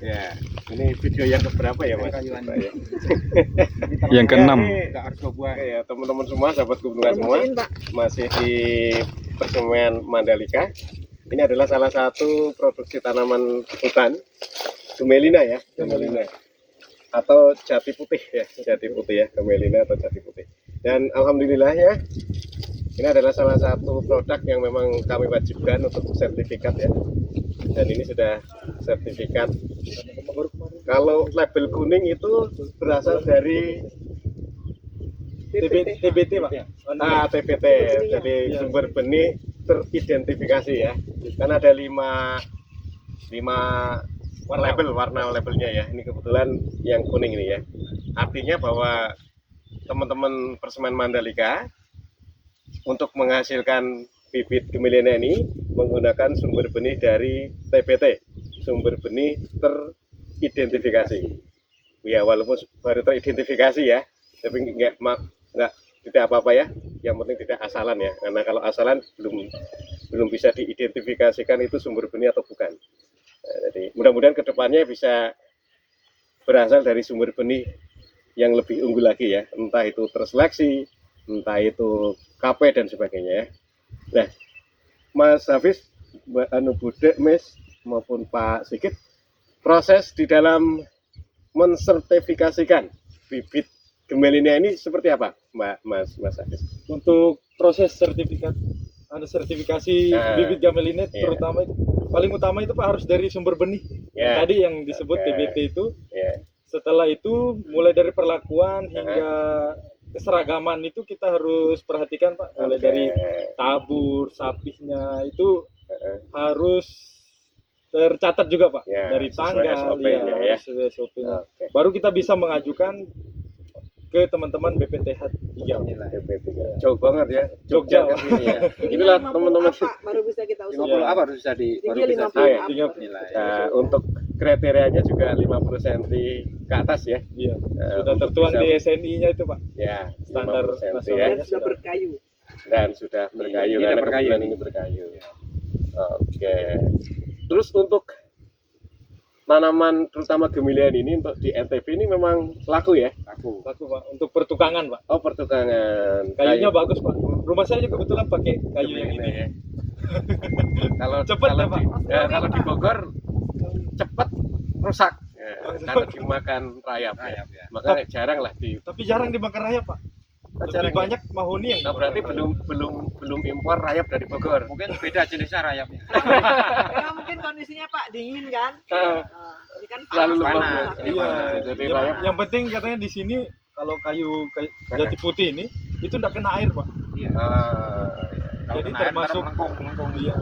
Ya, ini video yang keberapa ya Mas? Kayuan. Ya. Yang keenam. Enggak harus buah. Oke ya teman-teman semua, sahabat gunungan semua, masih di Persemaian Mandalika. Ini adalah salah satu produksi tanaman hutan Gemelina ya, Gemelina atau jati putih ya, jati putih ya, Gemelina atau jati putih. Dan alhamdulillah ya, ini adalah salah satu produk yang memang kami wajibkan untuk sertifikat ya. Dan ini sudah sertifikat. Kalau label kuning itu berasal dari TBT Pak. TBT, jadi sumber benih teridentifikasi ya. Kan ada 5 label, warna labelnya ya. Ini kebetulan yang kuning ini ya. Artinya bahwa teman-teman Persemaian Mandalika untuk menghasilkan bibit Gemelina ini menggunakan sumber benih dari TBT, sumber benih teridentifikasi. Ya walaupun baru teridentifikasi ya, tapi tidak apa-apa ya. Yang penting tidak asalan ya, karena kalau asalan belum bisa diidentifikasikan itu sumber benih atau bukan. Nah, jadi mudah-mudahan kedepannya bisa berasal dari sumber benih yang lebih unggul lagi ya, entah itu terseleksi, entah itu KP dan sebagainya ya. Nah, Mas Hafiz, Mbak Anu Bude, Mes maupun Pak Sigit, proses di dalam mensertifikasikan bibit Gemelina ini seperti apa, Mas Hafiz? Untuk proses sertifikasi bibit Gemelina terutama itu paling utama itu Pak harus dari sumber benih. Tadi yang disebut TBT itu. Setelah itu mulai dari perlakuan hingga keseragaman itu kita harus perhatikan Pak, mulai dari tabur, sapihnya itu harus tercatat juga Pak, dari tanggal ya, SOP-nya. Baru kita bisa mengajukan ke teman-teman BPTH 3. Jauh banget ya, Jogja ke sini ya. Inilah teman-teman. Baru bisa kita usul. 50 Ya. baru bisa Tinggi 50 nilai. Nah, untuk kriterianya juga 50 cm ke atas ya. Iya. Sudah tertuang di SNI-nya itu Pak. Ya, Standar 50 cm nasional. ya. Dan sudah berkayu. Dan sudah berkayu Ini karena berkayu. kebetulan ini berkayu. Oke. Terus untuk tanaman terutama Gemelian ini untuk di NTB ini memang laku ya? Laku Pak, untuk pertukangan Pak. Oh, pertukangan. Kayunya bagus Pak. Rumah saya juga kebetulan pakai kayu yang ini. ya. Kalau Cepet kalau ya, Pak? kalau di Bogor cepat rusak. Ya, karena dimakan rayap. Ya. Makanya jarang lah di. Tapi jarang dimakan rayap Pak. Jarang Lebih ya? banyak mahoni yang Nah, berarti belum impor rayap dari Bogor. mungkin beda jenisnya rayapnya. Ya mungkin kondisinya Pak dingin kan. Ini kan Selalu panas. lembab. Iya. Jadi Yang, rayap. yang penting katanya di sini kalau kayu jati putih ini itu tidak kena air Pak. Jadi termasuk melengkung. Iya.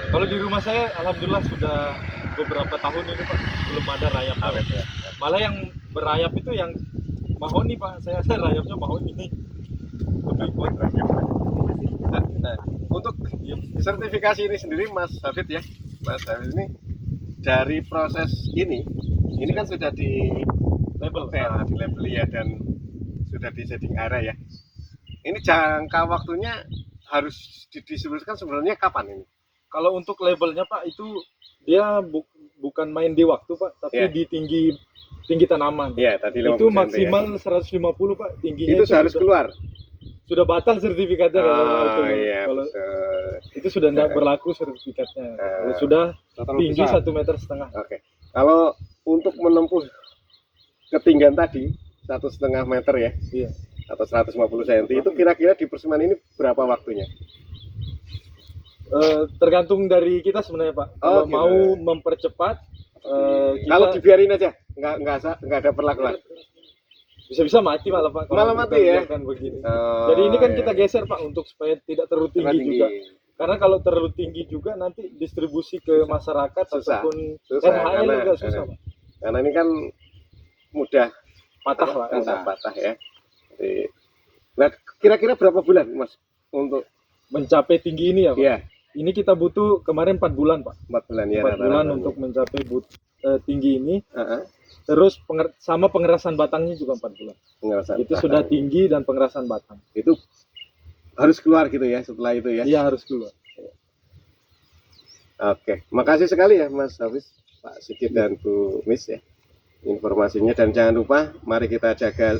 Kalau di rumah saya alhamdulillah sudah beberapa tahun ini Pak belum ada rayap. Malah yang berayap itu yang mahoni Pak. Saya rayapnya mahoni ini. Lebih kuat. Nah, untuk sertifikasi ini sendiri Mas Hafid ya, Mas Hafid ini dari proses ini kan sudah di label ya dan sudah di setting area ya. Ini jangka waktunya harus didistribusikan sebenarnya kapan ini? Kalau untuk labelnya Pak itu dia bukan main di waktu Pak, tapi di tinggi tanaman. Iya, tadi 50 Itu cm maksimal ya. 150 Pak tingginya. Itu harus keluar. Sudah batal sertifikatnya kalau Iya, kalau betul. itu sudah tidak berlaku sertifikatnya. Kalau sudah tinggi 1,5 meter. Oke. Kalau untuk menempuh ketinggian tadi 1,5 meter ya, Iya. atau 150 cm itu kira-kira di persemaian ini berapa waktunya? Tergantung dari kita sebenarnya Pak. Kalau gitu. mau mempercepat, Kalau dibiarin aja, nggak ada perlakuan. bisa-bisa mati malah Pak. kalau Malah kita mati ya? biarkan begini. Oh, Jadi ini kan iya. kita geser Pak untuk supaya tidak terlalu tinggi juga. Karena kalau terlalu tinggi juga nanti distribusi ke masyarakat Susah. ataupun Susah, RHL karena- juga susah Pak. Karena ini kan mudah Patah Pak. patah ya. Jadi, nah, kira-kira berapa bulan Mas untuk Mencapai tinggi ini ya Pak. ya Ini kita butuh kemarin 4 bulan Pak. 4 bulan ya 4 bulan rata-ratanya. untuk mencapai tinggi ini. Heeh. Terus sama pengerasan batangnya juga 4 bulan. Pengerasan Itu batang. sudah tinggi dan pengerasan batang. Itu harus keluar gitu ya setelah itu ya. Iya harus keluar. Oke, makasih sekali ya Mas Hafiz Pak Sigit dan Bu Miss ya informasinya, dan jangan lupa mari kita jaga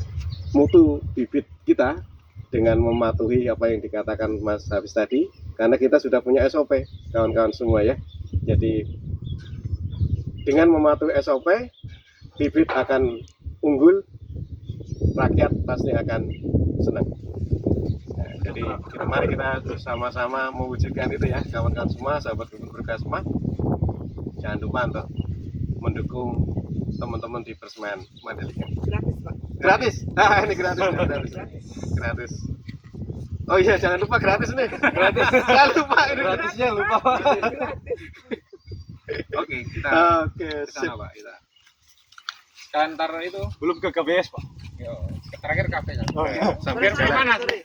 mutu bibit kita dengan mematuhi apa yang dikatakan Mas Hafiz tadi, karena kita sudah punya SOP kawan-kawan semua ya. Jadi dengan mematuhi SOP bibit akan unggul, rakyat pasti akan senang. Nah, jadi mari kita bersama-sama mewujudkan itu ya kawan-kawan semua, sahabat guru semua. Jangan lupa untuk mendukung teman-teman di Persemen Mandalika. Gratis Pak. Gratis. Ah, ini gratis. Oh iya, jangan lupa gratis nih. Gratis. Jangan lupa ini Gratisnya lupa. Oke, kita Sip. Pak kita. Sekalian ntar itu Belum ke KBS, Pak. terakhir kafe kan. Oh, iya. Sampai Sorry, jalan. sorry.